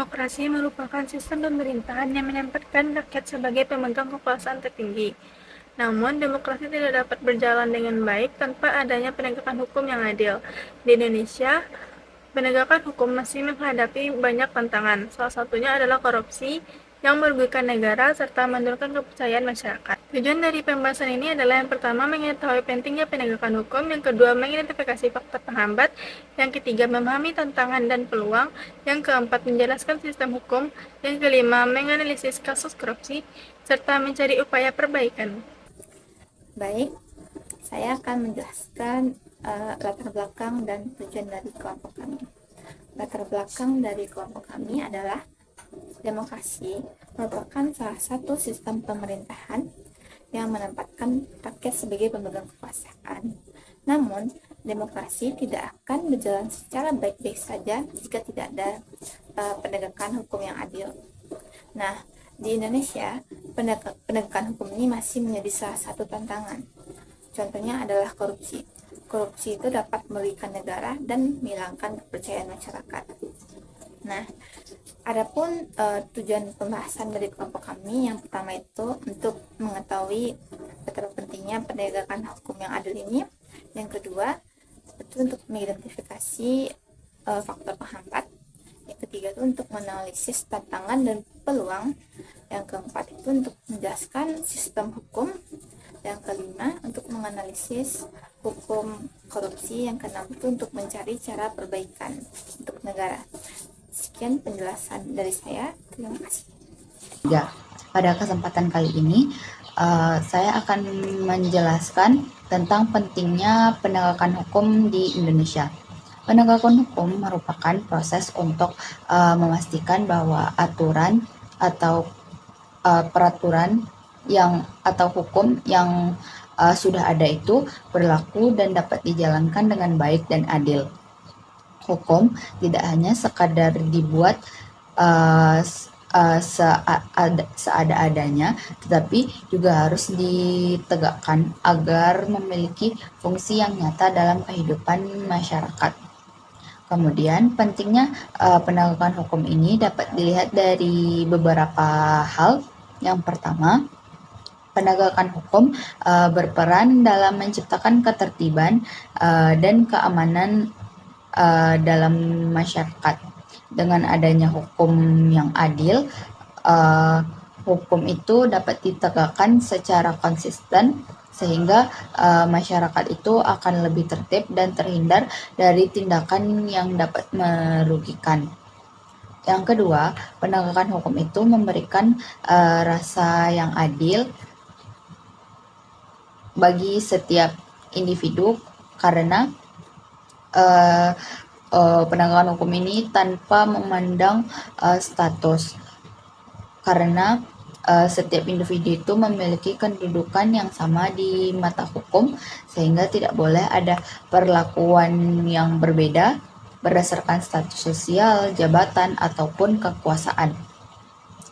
Demokrasi merupakan sistem pemerintahan yang menempatkan rakyat sebagai pemegang kekuasaan tertinggi. Namun, demokrasi tidak dapat berjalan dengan baik tanpa adanya penegakan hukum yang adil. Di Indonesia, penegakan hukum masih menghadapi banyak tantangan. Salah satunya adalah korupsi yang merugikan negara serta menurunkan kepercayaan masyarakat. Tujuan dari pembahasan ini adalah yang pertama mengetahui pentingnya penegakan hukum, yang kedua mengidentifikasi faktor penghambat, yang ketiga memahami tantangan dan peluang, yang keempat menjelaskan sistem hukum, yang kelima menganalisis kasus korupsi, serta mencari upaya perbaikan. Baik, saya akan menjelaskan latar belakang dan tujuan dari kelompok kami. Latar belakang dari kelompok kami adalah demokrasi merupakan salah satu sistem pemerintahan yang menempatkan rakyat sebagai pemegang kekuasaan. Namun, demokrasi tidak akan berjalan secara baik-baik saja jika tidak ada penegakan hukum yang adil. Nah, di Indonesia, penegakan hukum ini masih menjadi salah satu tantangan. Contohnya adalah korupsi. Korupsi itu dapat merugikan negara dan menghilangkan kepercayaan masyarakat. Nah, adapun tujuan pembahasan dari kelompok kami, yang pertama itu untuk mengetahui betapa pentingnya penegakan hukum yang adil ini. Yang kedua, itu untuk mengidentifikasi faktor penghambat. Yang ketiga itu untuk menganalisis tantangan dan peluang. Yang keempat itu untuk menjelaskan sistem hukum. Yang kelima untuk menganalisis hukum korupsi. Yang keenam itu untuk mencari cara perbaikan untuk negara. Sekian penjelasan dari saya. Terima kasih. Ya, pada kesempatan kali ini saya akan menjelaskan tentang pentingnya penegakan hukum di Indonesia. Penegakan hukum merupakan proses untuk memastikan bahwa aturan atau peraturan atau hukum yang sudah ada itu berlaku dan dapat dijalankan dengan baik dan adil. Hukum tidak hanya sekadar dibuat seada-adanya, tetapi juga harus ditegakkan agar memiliki fungsi yang nyata dalam kehidupan masyarakat. Kemudian pentingnya penegakan hukum ini dapat dilihat dari beberapa hal. Yang pertama, penegakan hukum berperan dalam menciptakan ketertiban dan keamanan dalam masyarakat. Dengan adanya hukum yang adil, hukum itu dapat ditegakkan secara konsisten sehingga masyarakat itu akan lebih tertib dan terhindar dari tindakan yang dapat merugikan. Yang kedua, penegakan hukum itu memberikan rasa yang adil bagi setiap individu karena penegakan hukum ini tanpa memandang status, karena setiap individu itu memiliki kedudukan yang sama di mata hukum sehingga tidak boleh ada perlakuan yang berbeda berdasarkan status sosial, jabatan, ataupun kekuasaan.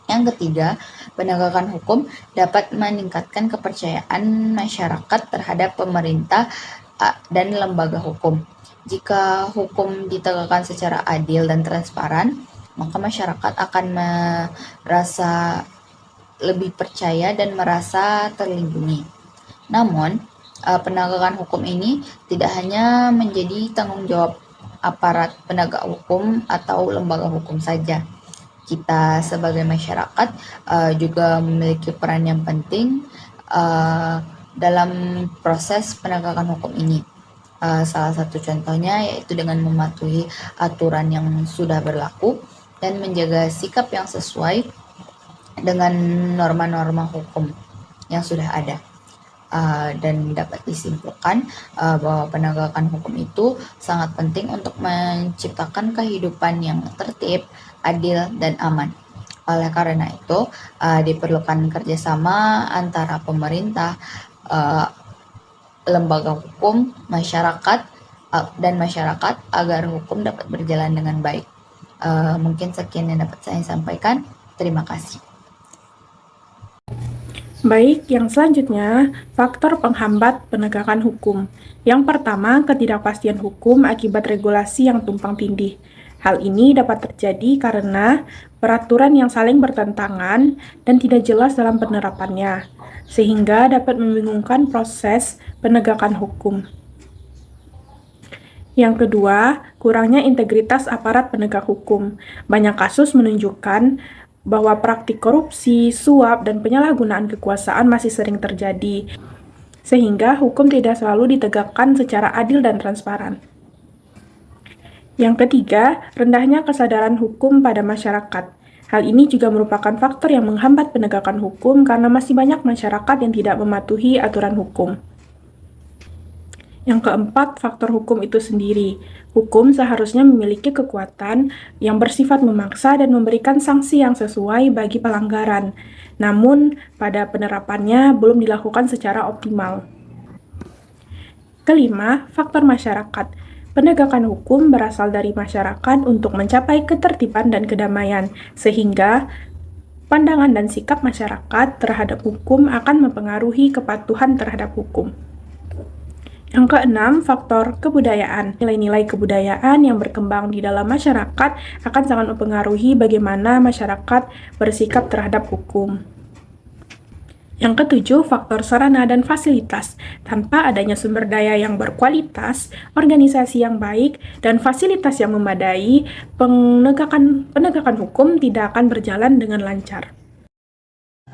Yang ketiga, penegakan hukum dapat meningkatkan kepercayaan masyarakat terhadap pemerintah dan lembaga hukum. Jika hukum ditegakkan secara adil dan transparan, maka masyarakat akan merasa lebih percaya dan merasa terlindungi. Namun, penegakan hukum ini tidak hanya menjadi tanggung jawab aparat penegak hukum atau lembaga hukum saja. Kita sebagai masyarakat juga memiliki peran yang penting dalam proses penegakan hukum ini. Salah satu contohnya yaitu dengan mematuhi aturan yang sudah berlaku dan menjaga sikap yang sesuai dengan norma-norma hukum yang sudah ada. Dan dapat disimpulkan bahwa penegakan hukum itu sangat penting untuk menciptakan kehidupan yang tertib, adil, dan aman. Oleh karena itu, diperlukan kerjasama antara pemerintah, lembaga hukum, masyarakat, dan masyarakat agar hukum dapat berjalan dengan baik. Mungkin sekian yang dapat saya sampaikan. Terima kasih. Baik, yang selanjutnya, faktor penghambat penegakan hukum. Yang pertama, ketidakpastian hukum akibat regulasi yang tumpang tindih. Hal ini dapat terjadi karena peraturan yang saling bertentangan dan tidak jelas dalam penerapannya, sehingga dapat membingungkan proses penegakan hukum. Yang kedua, kurangnya integritas aparat penegak hukum. Banyak kasus menunjukkan bahwa praktik korupsi, suap, dan penyalahgunaan kekuasaan masih sering terjadi, sehingga hukum tidak selalu ditegakkan secara adil dan transparan. Yang ketiga, rendahnya kesadaran hukum pada masyarakat. Hal ini juga merupakan faktor yang menghambat penegakan hukum karena masih banyak masyarakat yang tidak mematuhi aturan hukum. Yang keempat, faktor hukum itu sendiri. Hukum seharusnya memiliki kekuatan yang bersifat memaksa dan memberikan sanksi yang sesuai bagi pelanggaran. Namun, pada penerapannya belum dilakukan secara optimal. Kelima, faktor masyarakat. Penegakan hukum berasal dari masyarakat untuk mencapai ketertiban dan kedamaian, sehingga pandangan dan sikap masyarakat terhadap hukum akan mempengaruhi kepatuhan terhadap hukum. Yang keenam, faktor kebudayaan. Nilai-nilai kebudayaan yang berkembang di dalam masyarakat akan sangat mempengaruhi bagaimana masyarakat bersikap terhadap hukum. Yang ketujuh, faktor sarana dan fasilitas. Tanpa adanya sumber daya yang berkualitas, organisasi yang baik, dan fasilitas yang memadai, penegakan hukum tidak akan berjalan dengan lancar.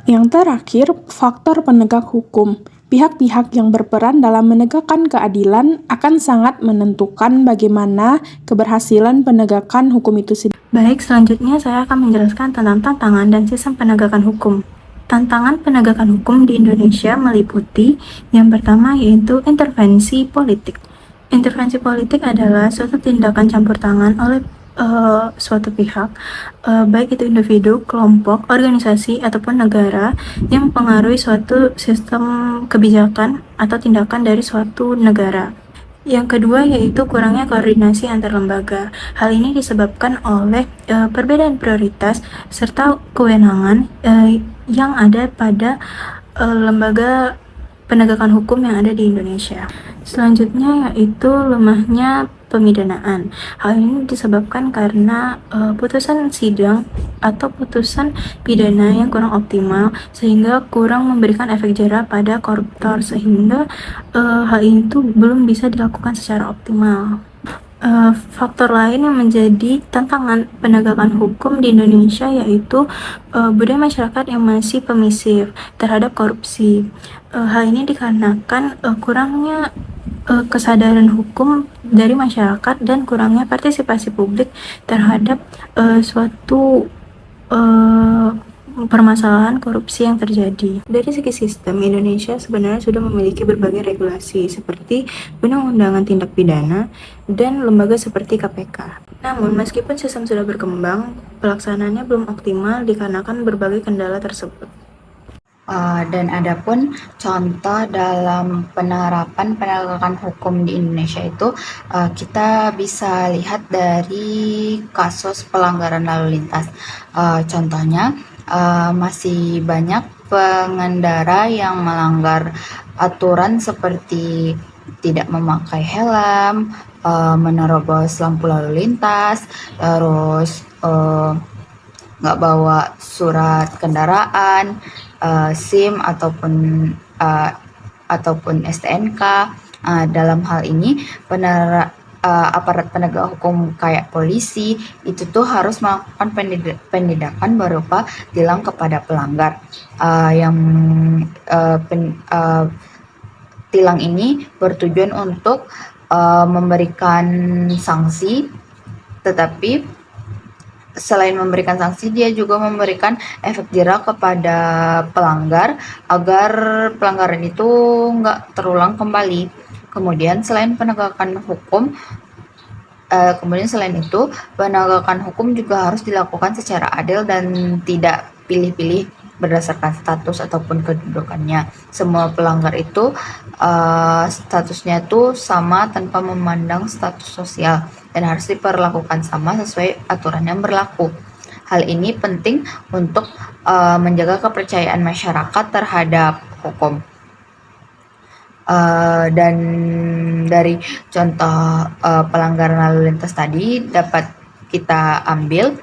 Yang terakhir, faktor penegak hukum. Pihak-pihak yang berperan dalam menegakkan keadilan akan sangat menentukan bagaimana keberhasilan penegakan hukum itu sendiri. Baik, selanjutnya saya akan menjelaskan tentang tantangan dan sistem penegakan hukum. Tantangan penegakan hukum di Indonesia meliputi yang pertama yaitu intervensi politik. Intervensi politik adalah suatu tindakan campur tangan oleh suatu pihak, baik itu individu, kelompok, organisasi, ataupun negara yang mempengaruhi suatu sistem kebijakan atau tindakan dari suatu negara. Yang kedua yaitu kurangnya koordinasi antar lembaga. Hal ini disebabkan oleh perbedaan prioritas serta kewenangan yang ada pada lembaga penegakan hukum yang ada di Indonesia. Selanjutnya yaitu lemahnya pemidanaan. Hal ini disebabkan karena putusan sidang atau putusan pidana yang kurang optimal sehingga kurang memberikan efek jera pada koruptor sehingga hal itu belum bisa dilakukan secara optimal. Faktor lain yang menjadi tantangan penegakan hukum di Indonesia yaitu budaya masyarakat yang masih permisif terhadap korupsi. Hal ini dikarenakan kurangnya kesadaran hukum dari masyarakat dan kurangnya partisipasi publik terhadap suatu permasalahan korupsi yang terjadi. Dari segi sistem, Indonesia sebenarnya sudah memiliki berbagai regulasi seperti Undang-Undangan Tindak Pidana dan lembaga seperti KPK. Namun, meskipun sistem sudah berkembang, pelaksanaannya belum optimal dikarenakan berbagai kendala tersebut. Dan adapun contoh dalam penerapan penegakan hukum di Indonesia itu kita bisa lihat dari kasus pelanggaran lalu lintas. Contohnya masih banyak pengendara yang melanggar aturan seperti tidak memakai helm, menerobos lampu lalu lintas, terus nggak bawa surat kendaraan, SIM ataupun STNK. Dalam hal ini aparat penegak hukum kayak polisi itu tuh harus melakukan penindakan berupa tilang kepada pelanggar. Tilang ini bertujuan untuk memberikan sanksi, tetapi selain memberikan sanksi, dia juga memberikan efek jera kepada pelanggar agar pelanggaran itu nggak terulang kembali. Kemudian selain penegakan hukum, penegakan hukum juga harus dilakukan secara adil dan tidak pilih-pilih berdasarkan status ataupun kedudukannya. Semua pelanggar itu statusnya itu sama tanpa memandang status sosial dan harus diperlakukan sama sesuai aturan yang berlaku. Hal ini penting untuk menjaga kepercayaan masyarakat terhadap hukum. Dan dari contoh pelanggaran lalu lintas tadi dapat kita ambil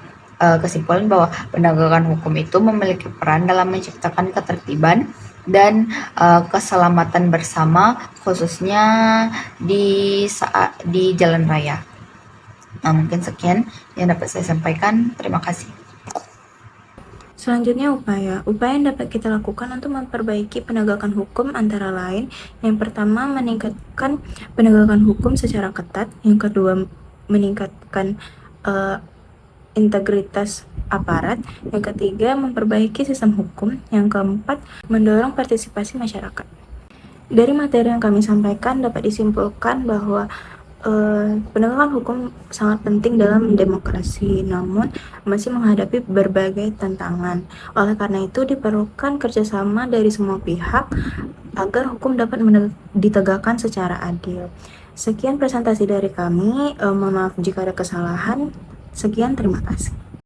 kesimpulan bahwa penegakan hukum itu memiliki peran dalam menciptakan ketertiban dan keselamatan bersama, khususnya di jalan raya. Mungkin sekian yang dapat saya sampaikan. Terima kasih. Selanjutnya upaya. Upaya yang dapat kita lakukan untuk memperbaiki penegakan hukum antara lain, yang pertama meningkatkan penegakan hukum secara ketat, yang kedua meningkatkan integritas aparat, yang ketiga memperbaiki sistem hukum, yang keempat mendorong partisipasi masyarakat. Dari materi yang kami sampaikan dapat disimpulkan bahwa penegakan hukum sangat penting dalam demokrasi, namun masih menghadapi berbagai tantangan. Oleh karena itu, diperlukan kerjasama dari semua pihak agar hukum dapat ditegakkan secara adil. Sekian presentasi dari kami. Mohon maaf jika ada kesalahan. Sekian, terima kasih.